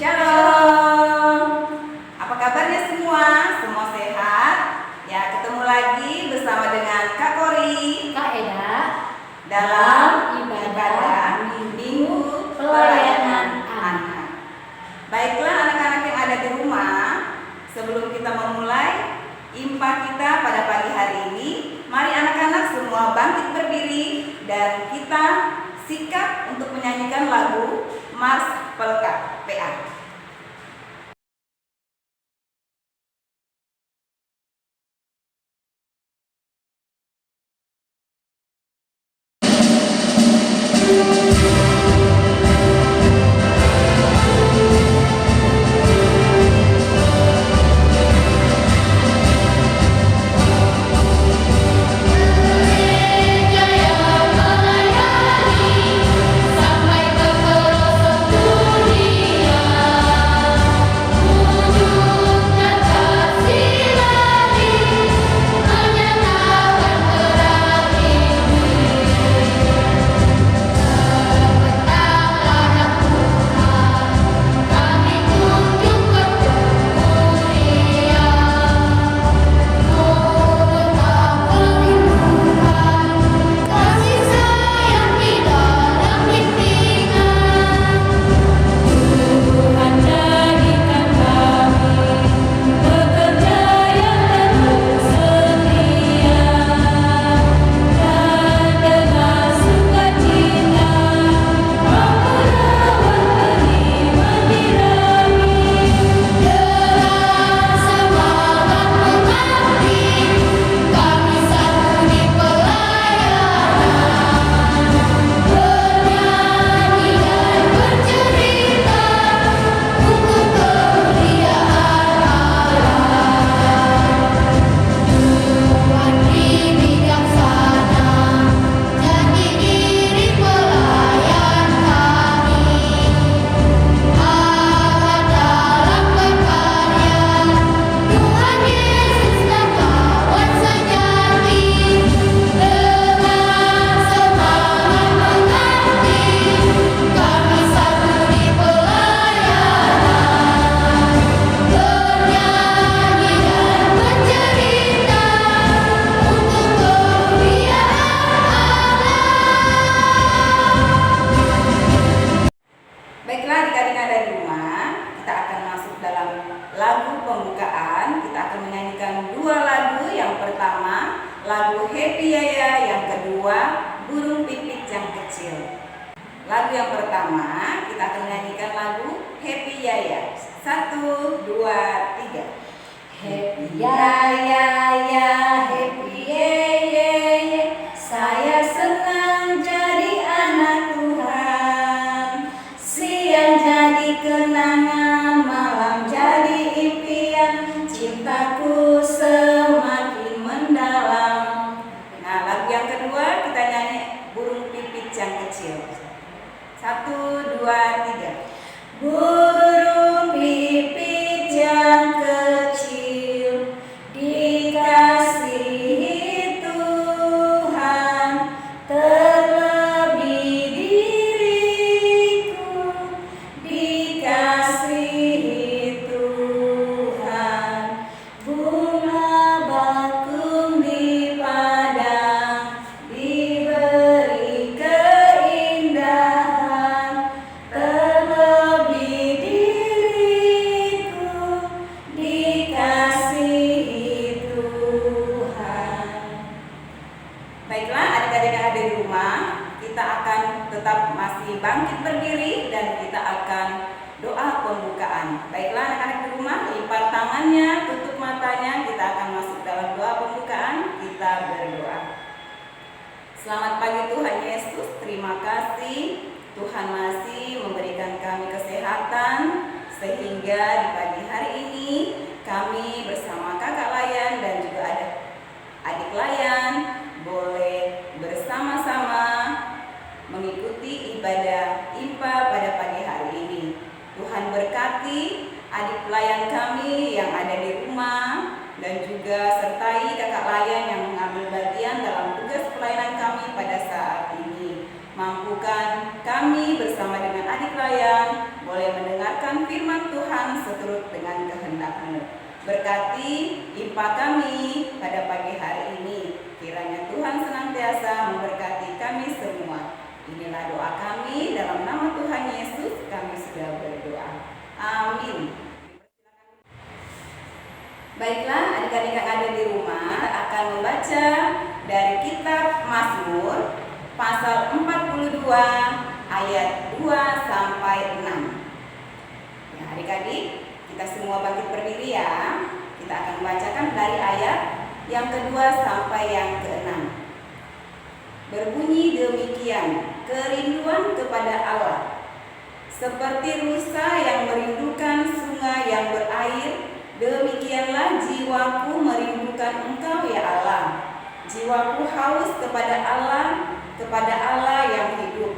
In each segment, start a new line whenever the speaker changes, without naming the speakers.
Shalom. Apa kabarnya semua? Semua sehat? Ya, ketemu lagi bersama dengan Kak Kori,
Kak Eda
dalam ibadah Minggu Pelayanan Anak. Baiklah anak-anak yang ada di rumah, sebelum kita memulai IMPA kita pada pagi hari ini, mari anak-anak semua bangkit berdiri dan kita sikap untuk menyanyikan lagu Mars Pelkat PA. Lagu pembukaan, kita akan menyanyikan dua lagu. Yang pertama, lagu Happy Yaya. Yang kedua, Burung Pipit yang Kecil. Lagu yang pertama, kita akan menyanyikan lagu Happy Yaya. 1, 2, 3.
Happy Yaya ya, Happy Yaya, saya senang jadi anak Tuhan. Siang jadi kenangan, malam jadi impian, cintaku semakin mendalam.
Nah, lagu yang kedua kita nyanyi Burung Pipit yang Kecil. 1, 2, 3.
Burung pipit yang kecil dikasihi Tuhan, terlebih diriku dikasihi Tuhan. Bunga bakung di padang diberi keindahan, terlebih diriku dikasihi Tuhan.
Baiklah adik-adik yang ada di rumah, kita akan tetap masih bangkit berdiri dan kita akan doa pembukaan. Baiklah anak-anak di rumah, lipat tangannya, tutup matanya, kita akan masuk dalam doa pembukaan. Kita berdoa. Selamat pagi Tuhan Yesus, terima kasih Tuhan masih memberikan kami kesehatan sehingga di pagi hari ini kami bersama kakak Layan dan juga ada adik Layan boleh bersama-sama mengikuti ibadah IMPA pada pagi hari ini. Tuhan berkati adik pelayan kami yang ada di rumah dan juga sertai kakak Layan yang mengambil bagian dalam tugas pelayanan kami pada saat ini. Mampukan kami bersama dengan adik Layan boleh mendengarkan memberitakan firman Tuhan seturut dengan kehendak-Mu. Berkati IPA kami pada pagi hari ini. Kiranya Tuhan senantiasa memberkati kami semua. Inilah doa kami, dalam nama Tuhan Yesus kami sudah berdoa. Amin. Baiklah, adik-adik yang ada di rumah, kita akan membaca dari kitab Mazmur pasal 42 ayat 2 sampai 6. Ya, adik-adik, kita semua bangkit berdiri ya. Kita akan membacakan dari ayat yang kedua sampai yang ke-6. Berbunyi demikian, kerinduan kepada Allah. Seperti rusa yang merindukan sungai yang berair, demikianlah jiwaku merindukan Engkau ya Allah. Jiwaku haus kepada Allah yang hidup.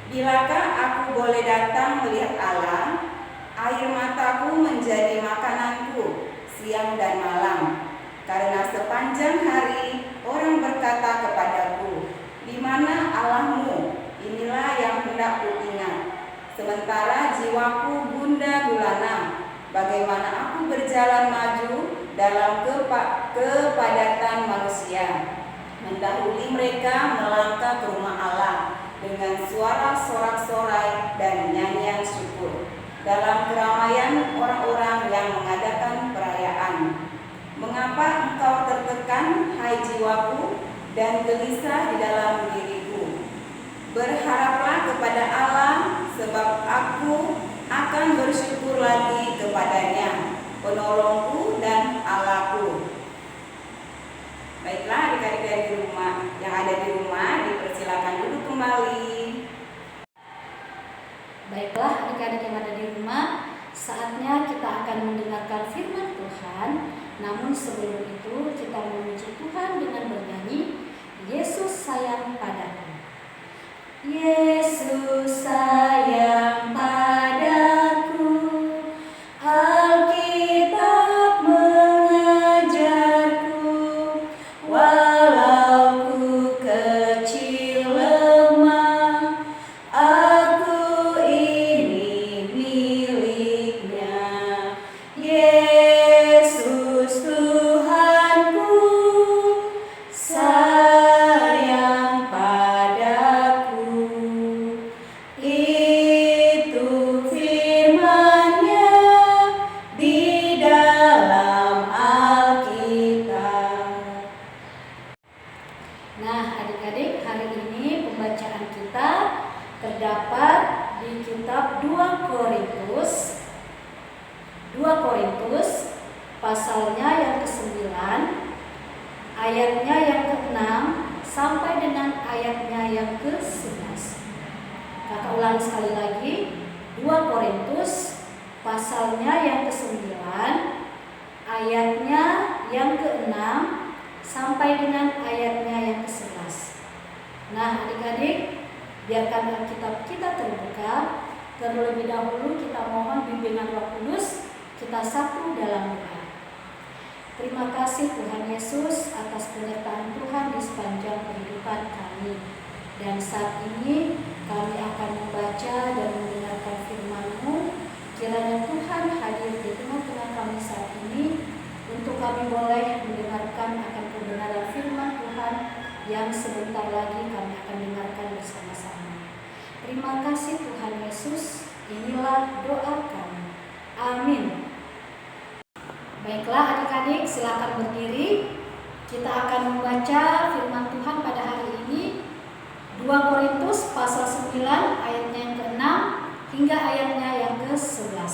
Bilakah aku boleh datang melihat Allah? Air mataku menjadi makananku siang dan malam. Karena sepanjang hari orang berkata kepadaku, di mana Allahmu? Inilah yang hendak kuingat. Sementara jiwaku gundah gulana. Bagaimana aku berjalan maju dalam kepadatan manusia. Mendahului mereka melangkah ke rumah Allah dengan suara sorak-sorai dan nyanyian syukur. Dalam keramaian orang-orang yang mengadakan perayaan. Mengapa engkau tertekan, hai jiwaku, dan gelisah di dalam diriku? Berharaplah kepada Allah, sebab aku akan bersyukur lagi kepadanya, penolongku dan Allahku. Baiklah adik-adik dari rumah, yang ada di rumah dipersilakan duduk kembali.
Baiklah adik-adik yang ada di rumah, saatnya kita akan mendengarkan firman Tuhan. Namun sebelum itu kita memuji Tuhan dengan bernyanyi, Yesus sayang padaku. Yesus sayang padaku, Alkitab mengajarku, walau ku kecil lemah, aku ini miliknya. Yesus Tuhanku sayang padaku. Itu firman-Nya di dalam Alkitab. Nah, adik-adik, hari ini pembacaan kita terdapat di kitab 2 Korintus pasalnya yang ke-9, ayatnya yang ke-6 sampai dengan ayatnya yang ke-11. Kakak ulang sekali lagi, 2 Korintus pasalnya yang ke-9, ayatnya yang ke-6 sampai dengan ayatnya yang ke-11. Nah, adik-adik, biarkan Alkitab kita terbuka. Terlebih dahulu kita mohon bimbingan Roh Kudus. Kita satu dalam doa. Terima kasih Tuhan Yesus atas penyertaan Tuhan di sepanjang kehidupan kami. Dan saat ini kami akan membaca dan mendengarkan firman-Mu. Kiranya Tuhan hadir di tengah-tengah kami saat ini, untuk kami boleh mendengarkan akan kebenaran firman Tuhan yang sebentar lagi kami akan dengarkan bersama-sama. Terima kasih Tuhan Yesus. Inilah doa kami. Amin. Baiklah adik-adik, silakan berdiri. Kita akan membaca firman Tuhan pada hari ini, 2 Korintus pasal 9 ayatnya yang ke-6 hingga ayatnya yang ke-11.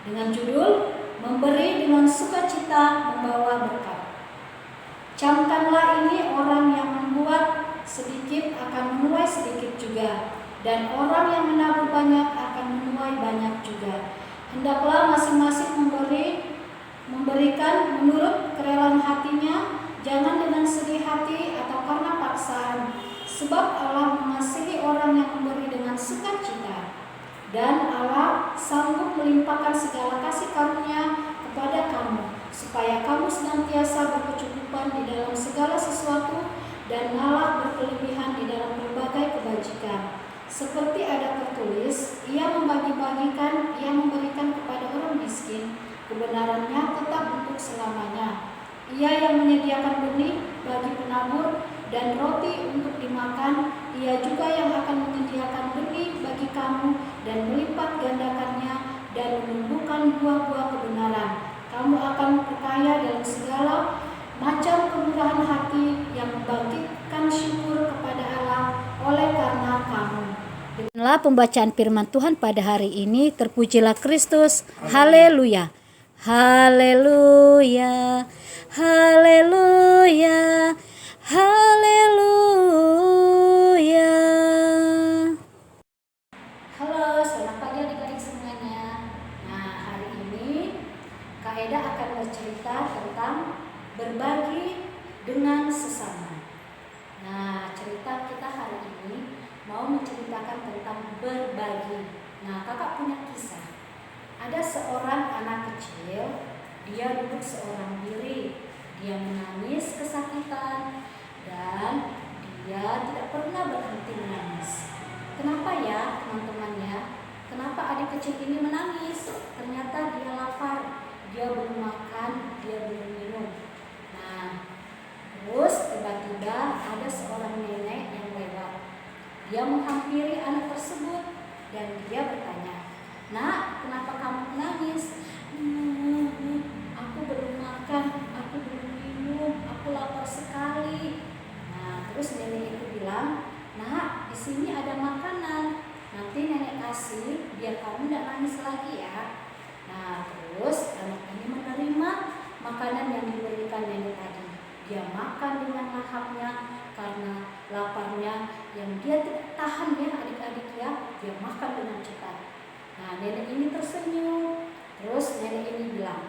Dengan judul, memberi dengan sukacita membawa berkat. Camkanlah ini orang yang membuat sedikit akan menuai sedikit juga, dan orang yang menabur banyak akan menuai banyak juga. Hendaklah masing-masing memberikan menurut kerelaan hatinya, jangan dengan sedih hati atau karena paksaan, sebab Allah mengasihi orang yang memberi dengan sukacita. Dan Allah sanggup melimpahkan segala kasih karunia kepada kamu, supaya kamu senantiasa berkecukupan di dalam segala sesuatu dan malah berkelebihan di dalam berbagai kebajikan. Seperti ada tertulis, ia membagi-bagikan, ia memberikan kepada orang miskin, kebenarannya tetap untuk selamanya. Ia yang menyediakan benih bagi penabur dan roti untuk dimakan, ia juga yang akan menyediakan benih bagi kamu dan melipat gandakannya dan menumbuhkan buah-buah kebenaran. Kamu akan perkaya dalam segala macam kemurahan hati yang membangkitkan syukur kepada Allah oleh karena kamu. Demikianlah pembacaan firman Tuhan pada hari ini. Terpujilah Kristus. Haleluya. Haleluya. Haleluya. Haleluya. Halo, selamat pagi adik-adik semuanya. Nah, hari ini Kak Eda akan bercerita tentang berbagi dengan sesama. Nah, cerita kita hari ini mau menceritakan tentang berbagi. Nah, kakak punya kisah. Ada seorang anak kecil, dia duduk seorang diri, dia menangis kesakitan dan dia tidak pernah berhenti menangis. Kenapa ya teman-teman ya? Kenapa adik kecil ini menangis? Ternyata dia lapar, dia belum makan, dia belum minum. Nah, terus tiba-tiba ada seorang nenek yang lewat. Dia menghampiri anak tersebut dan dia bertanya, "Nak, kenapa kamu menangis?" "Aku belum makan, aku belum minum, aku lapar sekali." Nah, terus nenek itu bilang, "Nak, di sini ada makanan. Nanti nenek kasih biar kamu tidak nangis lagi ya." Nah, terus anak ini menerima makanan yang diberikan nenek tadi. Dia makan dengan lahapnya karena laparnya yang dia tidak tahan ya adik-adik ya. Dia makan dengan cepat. Nah, nenek ini tersenyum. Terus nenek ini bilang,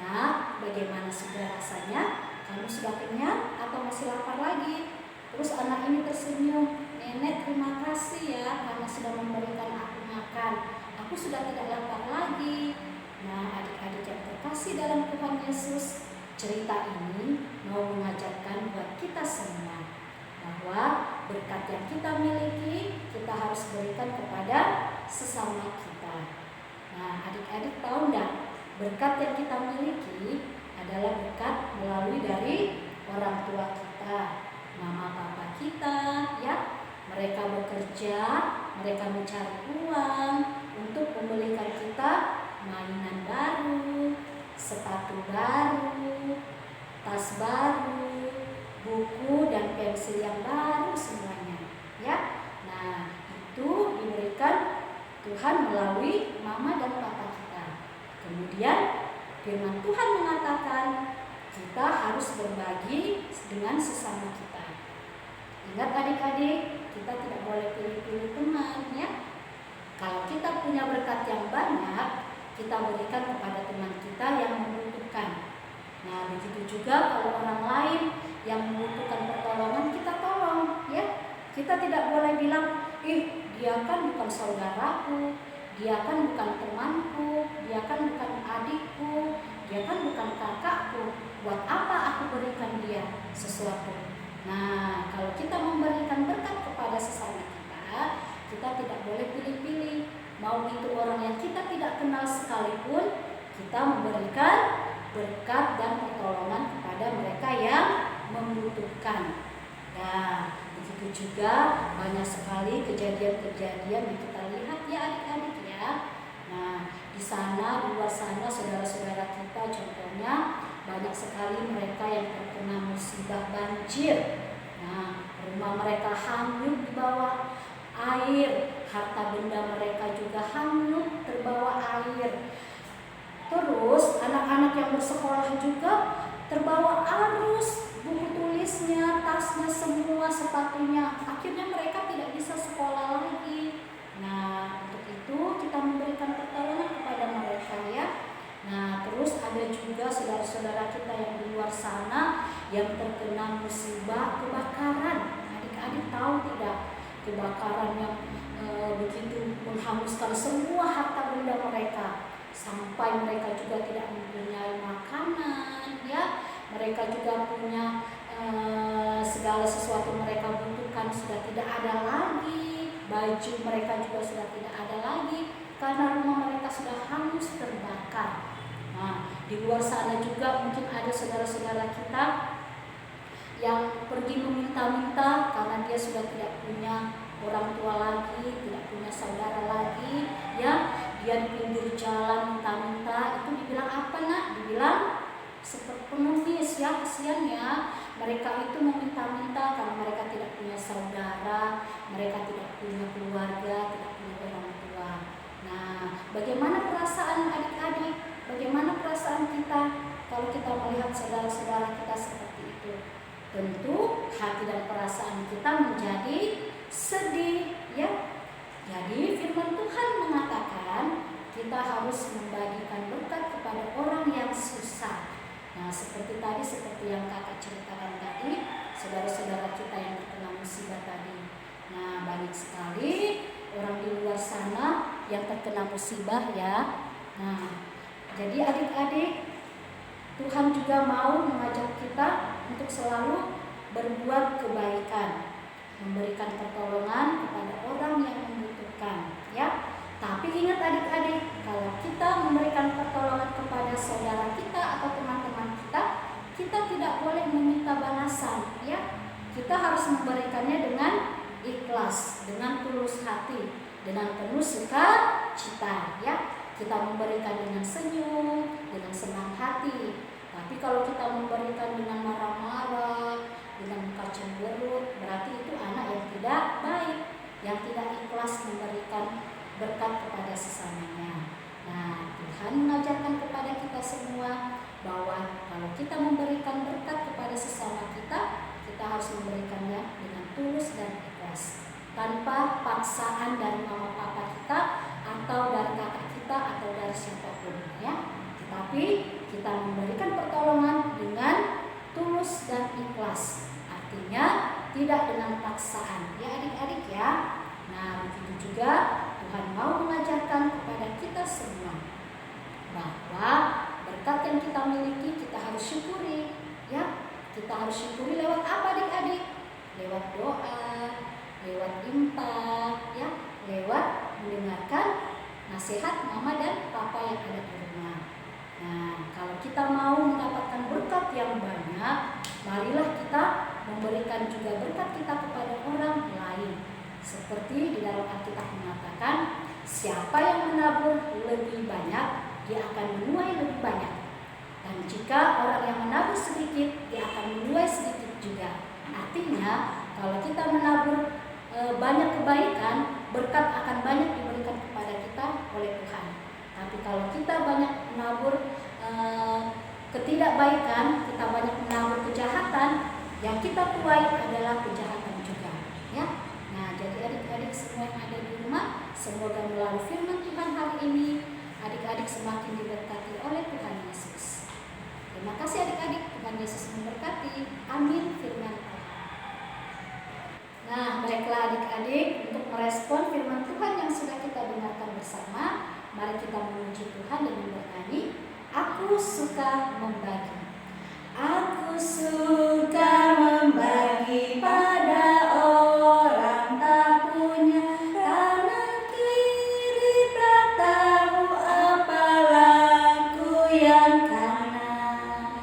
"Nah, bagaimana sudah rasanya? Kamu sudah kenyang atau masih lapar lagi?" Terus anak ini tersenyum, "Nenek, terima kasih ya karena sudah memberikan aku makan. Aku sudah tidak lapar lagi." Nah, adik-adik yang terkasih dalam Tuhan Yesus, cerita ini mau mengajarkan buat kita semua bahwa berkat yang kita miliki kita harus berikan kepada sesama kita. Nah, adik-adik tahu enggak, berkat yang kita miliki adalah berkat melalui dari orang tua kita, mama papa kita ya. Mereka bekerja, mereka mencari uang untuk membelikan kita mainan baru, sepatu baru, tas baru, buku dan pensil yang baru semuanya ya. Nah, itu diberikan Tuhan melalui mama dan papa kita. Kemudian firman Tuhan mengatakan kita harus berbagi dengan sesama kita. Ingat adik-adik, kita tidak boleh pilih-pilih teman ya. Kalau kita punya berkat yang banyak, kita berikan kepada teman kita yang membutuhkan. Nah, begitu juga kalau orang lain yang membutuhkan pertolongan, kita tolong ya. Kita tidak boleh bilang, dia kan bukan saudaraku, dia kan bukan temanku, dia kan bukan adikku, dia kan bukan kakakku, buat apa aku berikan dia sesuatu. Nah, kalau kita memberikan berkat kepada sesama kita tidak boleh pilih-pilih. Mau itu orang yang kita tidak kenal sekalipun, kita memberikan berkat dan pertolongan kepada mereka yang membutuhkan. Nah, begitu juga banyak sekali kejadian-kejadian yang kita lihat ya adik-adik ya. Nah, di sana, di luar sana saudara-saudara kita contohnya banyak sekali mereka yang terkena musibah banjir. Nah, rumah mereka hanyut di bawah air, harta benda mereka juga hanyut terbawa air. Terus anak-anak yang bersekolah juga terbawa arus, buku tulisnya, tasnya semua, sepatunya. Akhirnya mereka tidak bisa sekolah lagi. Nah, untuk itu kita memberikan pertolongan kepada mereka ya. Nah, terus ada juga saudara-saudara kita yang di luar sana yang terkena musibah kebakaran. Adik-adik tahu tidak? Kebakaran yang begitu menghanguskan semua harta benda mereka, sampai mereka juga tidak mempunyai makanan ya. Mereka juga punya segala sesuatu mereka butuhkan sudah tidak ada lagi. baju mereka juga sudah tidak ada lagi karena rumah mereka sudah hangus terbakar. Nah, di luar sana juga mungkin ada saudara-saudara kita yang pergi meminta-minta karena dia sudah tidak punya orang tua lagi, tidak punya saudara lagi, ya. Dia di pinggir jalan minta-minta, itu dibilang apa nak? Dibilang seperti pengemis, ya, kasihan ya. Mereka itu meminta-minta karena mereka tidak punya saudara, mereka tidak punya keluarga, tidak punya orang tua. Nah, bagaimana perasaan adik-adik? Bagaimana perasaan kita kalau kita melihat saudara-saudara kita seperti itu? Tentu hati dan perasaan kita menjadi sedih, ya. Jadi firman Tuhan mengatakan kita harus membagikan berkat kepada orang yang susah. Nah, seperti yang kakak ceritakan tadi, saudara-saudara kita yang terkena musibah tadi. Nah, banyak sekali orang di luar sana yang terkena musibah, ya. Nah, jadi adik-adik, Tuhan juga mau mengajak kita untuk selalu berbuat kebaikan, memberikan pertolongan kepada orang yang membutuhkan, ya. Tapi ingat adik-adik, kalau kita memberikan pertolongan kepada saudara kita atau teman-teman kita tidak boleh meminta balasan, ya. Kita harus memberikannya dengan ikhlas, dengan tulus hati, dengan penuh sukacita, ya. Kita memberikan dengan senyum, dengan senang hati. Tapi kalau kita memberikan dengan marah-marah, dengan muka cemberut, berarti itu anak yang tidak baik, yang tidak ikhlas memberikan berkat kepada sesamanya. Nah, Tuhan mengajarkan kepada kita semua bahwa kalau kita memberikan berkat kepada sesama kita harus memberikannya dengan tulus dan ikhlas, tanpa paksaan dari mama papa kita atau dari kakak kita atau dari siapapun, ya. Tetapi kita memberikan pertolongan dengan tulus dan ikhlas, artinya tidak dengan paksaan, ya adik-adik, ya. Nah, begitu juga Tuhan mau mengajarkan kepada kita semua bahwa berkat yang kita miliki kita harus syukuri, ya. Kita harus syukuri lewat apa adik-adik? Lewat doa, lewat infak, ya, lewat mendengarkan nasihat mama dan papa yang ada di rumah. Nah, kalau kita mau mendapatkan berkat yang banyak, marilah kita memberikan juga berkat kita kepada orang lain. Seperti di dalam Alkitab mengatakan, siapa yang menabur lebih banyak, dia akan menuai lebih banyak. Dan jika orang yang menabur sedikit, dia akan menuai sedikit juga. Artinya, kalau kita menabur banyak kebaikan, berkat akan banyak diberikan kepada kita oleh Tuhan. Tapi kalau kita banyak menabur ketidakbaikan, kita banyak menabur kejahatan, yang kita tuai adalah kejahatan juga, ya. Nah, jadi adik-adik semua yang ada di rumah, semoga melalui firman Tuhan hari ini, adik-adik semakin diberkati oleh Tuhan Yesus. Terima kasih adik-adik, Tuhan Yesus memberkati. Amin firman Tuhan. Nah, baiklah adik-adik, untuk merespon firman Tuhan yang sudah kita dengarkan bersama, mari kita memuji Tuhan dengan bernyanyi, Aku suka membagi. Aku suka membagi pada orang tak punya, kanan kiri tak tahu apa laku yang kanan.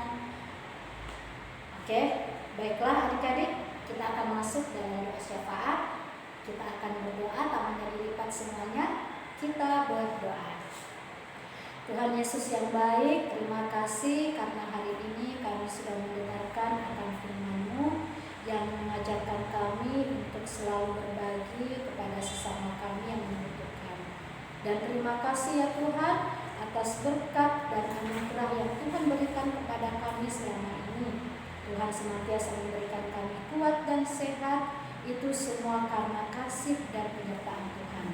Oke, baiklah adik-adik, kita akan masuk dalam doa syafaat. Kita akan berdoa, tangannya dilipat semuanya. Kita berdoa. Tuhan Yesus yang baik, terima kasih karena hari ini kami sudah mendengarkan akan firman-Mu yang mengajarkan kami untuk selalu berbagi kepada sesama kami yang membutuhkan. Dan terima kasih ya Tuhan atas berkat dan anugerah yang Tuhan berikan kepada kami selama ini. Tuhan senantiasa memberikan kami kuat dan sehat, itu semua karena kasih dan penyertaan Tuhan.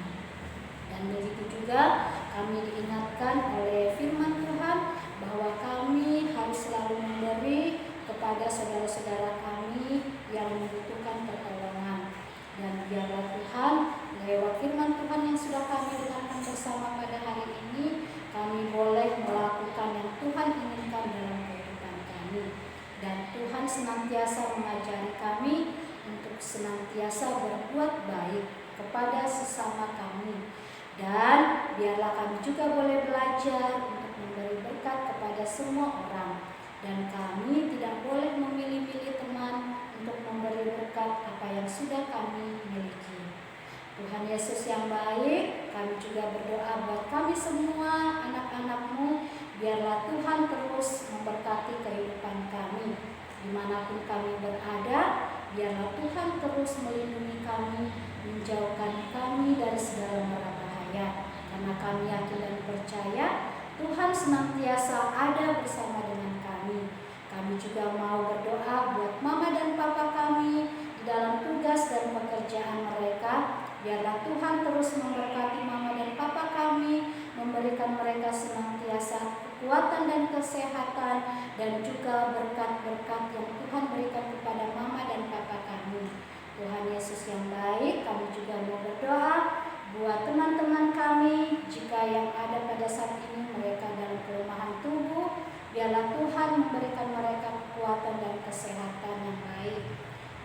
Dan begitu juga kami diingatkan oleh firman Tuhan bahwa kami harus selalu memberi kepada saudara-saudara kami yang membutuhkan pertolongan. Dan biarlah Tuhan, lewat firman Tuhan yang sudah kami dengarkan bersama pada hari ini, kami boleh melakukan yang Tuhan inginkan dalam kehidupan kami. Dan Tuhan senantiasa mengajari kami untuk senantiasa berbuat baik, kepada sesama kami. Dan biarlah kami juga boleh belajar untuk memberi berkat kepada semua orang. Dan kami tidak boleh memilih-milih teman untuk memberi berkat apa yang sudah kami miliki. Tuhan Yesus yang baik, kami juga berdoa buat kami semua anak-anak-Mu. Biarlah Tuhan terus memberkati kehidupan kami. Dimanapun kami berada, biarlah Tuhan terus melindungi kami, menjauhkan kami dari segala mara bahaya. Karena kami yakin dan percaya Tuhan senantiasa ada bersama dengan kami. Kami juga mau berdoa buat mama dan papa kami di dalam tugas dan pekerjaan mereka. Biarlah Tuhan terus memberkati mama dan papa kami, memberikan mereka senantiasa kekuatan dan kesehatan, dan juga berkat-berkat yang Tuhan berikan kepada mama dan papa kami. Tuhan Yesus yang baik, kami juga mau berdoa buat teman-teman kami, jika yang ada pada saat ini mereka dalam kelemahan tubuh, biarlah Tuhan memberikan mereka kekuatan dan kesehatan yang baik.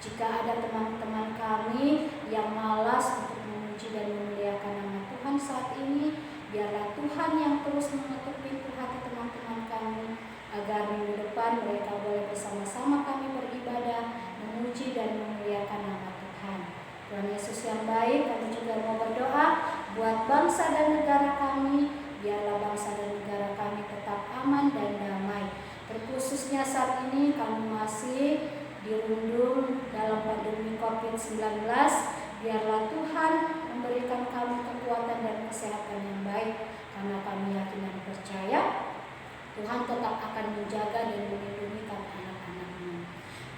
Jika ada teman-teman kami yang malas untuk memuji dan memuliakan nama Tuhan saat ini, biarlah Tuhan yang terus mengetuk pintu hati teman-teman kami, agar minggu depan mereka boleh bersama-sama kami beribadah, memuji dan memuliakan nama Tuhan. Tuhan Yesus yang baik, kami juga mau berdoa buat bangsa dan negara kami. Biarlah bangsa dan negara kami tetap aman dan damai. Terkhususnya saat ini kami masih dirundung dalam pandemi COVID-19. Biarlah Tuhan memberikan kami kekuatan dan kesehatan yang baik, karena kami yakin dan percaya Tuhan tetap akan menjaga dan melindungi anak-anak-Mu.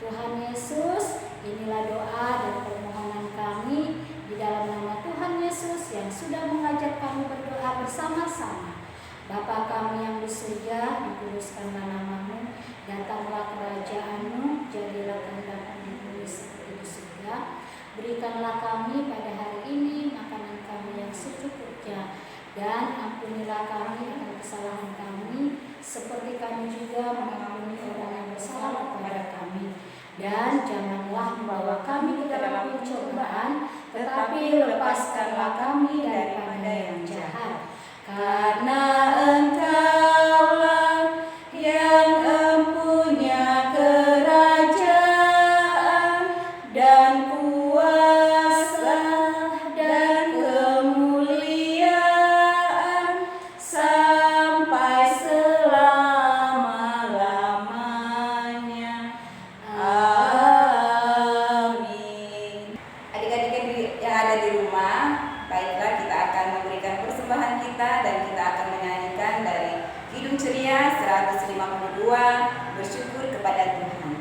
Tuhan Yesus, inilah doa dan permohonan kami di dalam nama Tuhan Yesus yang sudah mengajak kami berdoa bersama-sama. Bapa kami yang di surga, dikuduskanlah nama-Mu, datanglah kerajaan-Mu, jadilah kehendak-Mu di bumi seperti di surga. Berikanlah kami pada hari ini makanan kami yang secukupnya, dan ampunilah kami akan kesalahan kami, seperti kami juga mengampuni orang yang bersalah kepada kami. Dan janganlah membawa kami ke dalam pencobaan, tetapi lepaskanlah kami daripada yang jahat. Karena Engkaulah yang empunya kerajaan dan kuasa dan kemuliaan sampai selama-lamanya. Amin. Adik-adik yang ada di rumah, baiklah kita akan memberikan persembahan kita dan kita akan menyanyikan dari Kidung Ceria 152, bersyukur kepada Tuhan.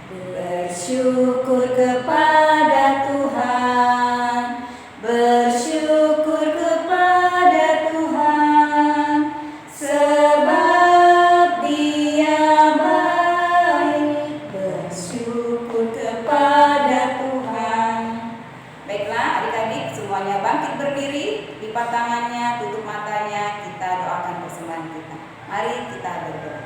Bersyukur kepada Tuhan, bersyukur kepada Tuhan, sebab Dia baik. Bersyukur kepada Tuhan. Baiklah adik-adik semuanya bangkit berdiri, lipat tangannya, tutup matanya, kita doakan persembahan kita. Mari kita berdoa.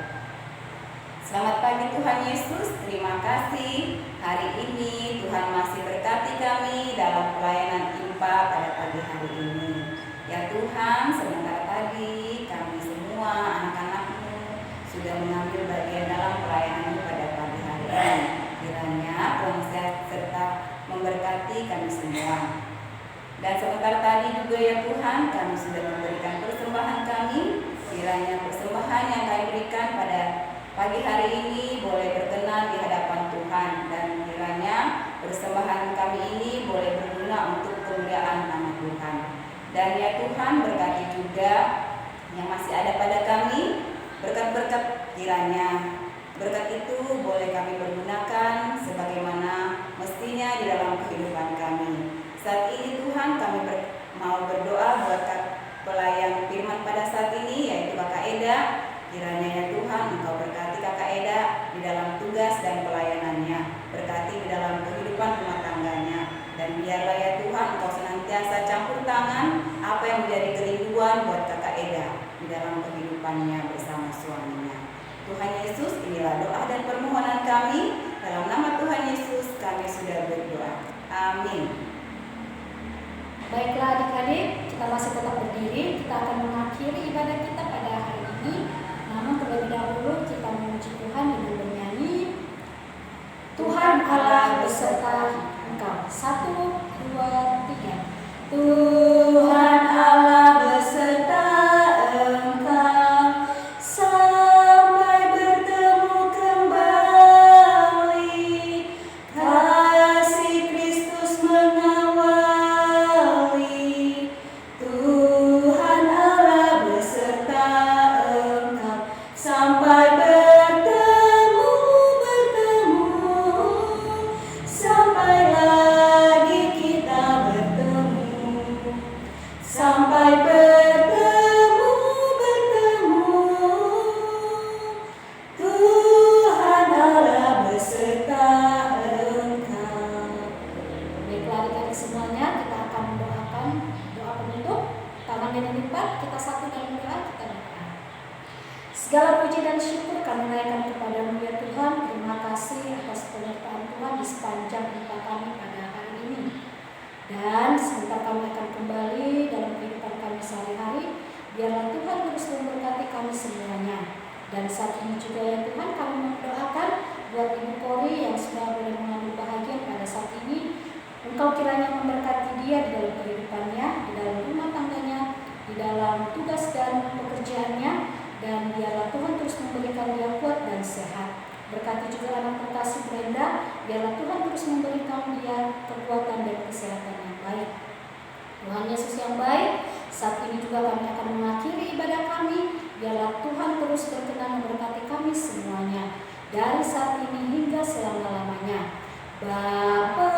Selamat pagi Tuhan Yesus, terima kasih hari ini Tuhan masih berkati kami dalam pelayanan IMPA pada pagi hari ini. Ya Tuhan, sebentar tadi kami semua anak-anak-Mu sudah mengambil bagian dalam pelayanan-Mu pada pagi hari ini. Kiranya Tuhan sehat serta memberkati kami semua. Dan sebentar tadi juga ya Tuhan, kami sudah memberikan persembahan kami. Kiranya persembahan yang kami berikan pada pagi hari ini boleh berkenan di hadapan Tuhan, dan kiranya persembahan kami ini boleh berguna untuk kemuliaan nama Tuhan. Dan ya Tuhan, berkati juga yang masih ada pada kami, berkat-berkat kiranya berkat itu boleh kami pergunakan sebagaimana mestinya di dalam kehidupan kami. Saat ini Tuhan, kami mau berdoa buat pelayan firman pada saat ini, yaitu Kakak Eda. Kiranya ya Tuhan, Engkau berkati Kakak Eda di dalam tugas dan pelayanannya, berkati di dalam kehidupan rumah tangganya, dan biarlah ya Tuhan Engkau senantiasa campur tangan apa yang menjadi kerinduan buat Kakak Eda di dalam kehidupannya bersama suaminya. Tuhan Yesus, inilah doa dan permohonan kami, dalam nama Tuhan Yesus kami sudah berdoa. Amin. Baiklah adik-adik, kita masih tetap berdiri. Kita akan mengakhiri ibadah kita pada hari ini. Namun terlebih dahulu kita memuji Tuhan dengan bernyanyi Tuhan Allah beserta Engkau. 1, 2, 3. Tuhan Allah beserta Engkau sampai bertemu kembali. Kasih Kristus mengawali. Tuhan Allah beserta Engkau sampai bertemu sampai lagi kita bertemu, sampai bertemu Tuhan Allah beserta Engkau. Baiklah adik-adik semuanya, kita akan mendoakan doa penutup. Tangan yang dilipat, kita satu dalam doa, kita doa. Segala puji dan syukur kami naikkan kepadamu ya Tuhan. Terima kasih atas penyertaan Tuhan di sepanjang hidup kami pada hari ini. Dan sebentar kami akan kembali dalam kehidupan kami sehari-hari. Biarlah Tuhan terus memberkati kami semuanya. Dan saat ini juga ya Tuhan kami mendoakan buat Ibu Kori yang sudah boleh mengambil bahagian pada saat ini. Engkau kiranya memberkati dia di dalam kehidupannya, di dalam rumah tangganya, di dalam tugas dan pekerjaannya. Dan biarlah Tuhan terus memberikan dia kuat dan sehat. Berkati juga anak terkasih Brenda, biarlah Tuhan terus memberikan dia kekuatan dan kesehatan yang baik. Tuhan Yesus yang baik, saat ini juga kami akan mengakhiri ibadah kami. Biarlah Tuhan terus berkenan memberkati kami semuanya, dari saat ini hingga selama-lamanya. Bapa